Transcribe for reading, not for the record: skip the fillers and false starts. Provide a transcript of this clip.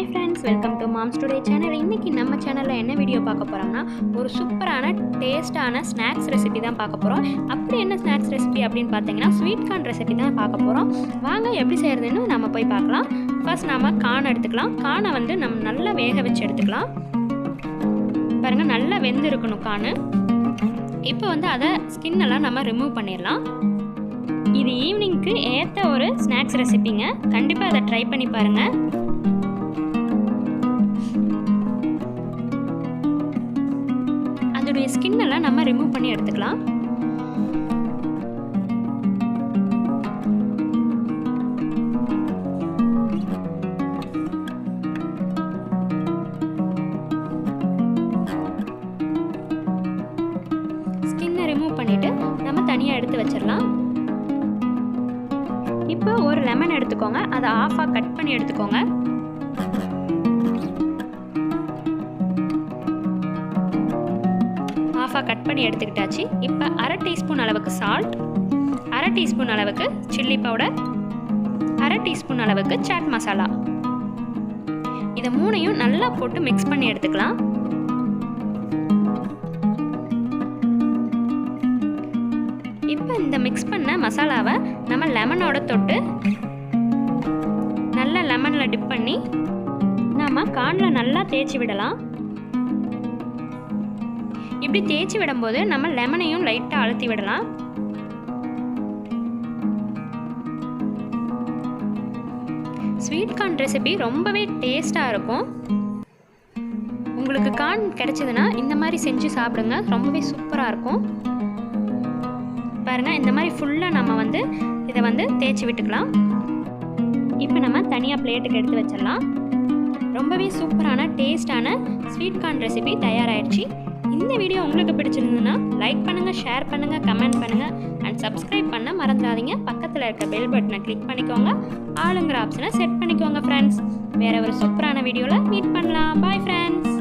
Hi friends, welcome to Moms Today channel. இன்னைக்கு நம்ம சேனல்ல என்ன வீடியோ பார்க்க போறோம்னா ஒரு சூப்பரான டேஸ்டான ஸ்நாக்ஸ் ரெசிபி தான் பார்க்க போறோம். அப்படி என்ன ஸ்நாக்ஸ் ரெசிபி அப்படினு பாத்தீங்கன்னா ஸ்வீட் கார்ன் ரெசிபி தான் பார்க்க போறோம். வாங்க எப்படி செய்யறதுன்னு நாம போய் பார்க்கலாம். ஃபர்ஸ்ட் நாம கார்ன் எடுத்துக்கலாம். கார்னை வந்து நம்ம நல்லா வேக வச்சு எடுத்துக்கலாம். பாருங்க நல்லா வெந்து இருக்கணும் கார்ன். இப்போ வந்து அத ஸ்கின் எல்லாம் நம்ம ரிமூவ் பண்ணிரலாம். இது ஈவினிங்க்கு ஏத்த ஒரு ஸ்நாக்ஸ் ரெசிபிங்க. கண்டிப்பா அதை ட்ரை பண்ணி பாருங்க. அதோட ஸ்கின் எல்லாம் நம்ம ரிமூவ் பண்ணி எடுத்துக்கலாம். ஸ்கின்னை ரிமூவ் பண்ணிட்டு நம்ம தனியா எடுத்து வச்சிரலாம். இப்போ ஒரு லெமன் எடுத்துக்கோங்க. அதை ஆஃபா கட் பண்ணி எடுத்துக்கோங்க. ஆஃபா கட் பண்ணி எடுத்துக்கிட்டாச்சு. இப்போ அரை டீஸ்பூன் அளவுக்கு சால்ட், அரை டீஸ்பூன் அளவுக்கு சில்லி பவுடர், அரை டீஸ்பூன் அளவுக்கு சாட் மசாலா, இதை மூணையும் நல்லா போட்டு மிக்ஸ் பண்ணி எடுத்துக்கலாம். இப்போ இந்த மிக்ஸ் பண்ண மசாலாவை நம்ம லெமனோட தொட்டு நல்லா லெமனில் டிப் பண்ணி நம்ம கார்னில் நல்லா தேய்ச்சி விடலாம். இப்படி தேய்ச்சி விடும்போது நம்ம லெமனையும் லைட்டாக அழுத்தி விடலாம். ஸ்வீட் கார்ன் ரெசிபி ரொம்பவே டேஸ்டாக இருக்கும். உங்களுக்கு கார்ன் கிடைச்சதுன்னா இந்த மாதிரி செஞ்சு சாப்பிடுங்க. ரொம்பவே சூப்பராக இருக்கும். பாருங்கள், இந்த மாதிரி ஃபுல்லாக நம்ம வந்து இதை வந்து தேய்ச்சி விட்டுக்கலாம். இப்போ நம்ம தனியாக பிளேட்டுக்கு எடுத்து வச்சிடலாம். ரொம்பவே சூப்பரான டேஸ்டான ஸ்வீட் கார்ன் ரெசிபி தயாராகிடுச்சு. இந்த வீடியோ உங்களுக்கு பிடிச்சிருந்ததுன்னா லைக் பண்ணுங்கள், ஷேர் பண்ணுங்கள், கமெண்ட் பண்ணுங்கள் அண்ட் சப்ஸ்கிரைப் பண்ண மறந்துடாதீங்க. பக்கத்தில் இருக்க பெல் பட்டனை கிளிக் பண்ணிக்கோங்க. ஆளுங்கிற ஆப்ஷனை செட் பண்ணிக்கோங்க ஃப்ரெண்ட்ஸ். வேறு ஒரு சூப்பரான வீடியோவில் மீட் பண்ணலாம். Bye friends.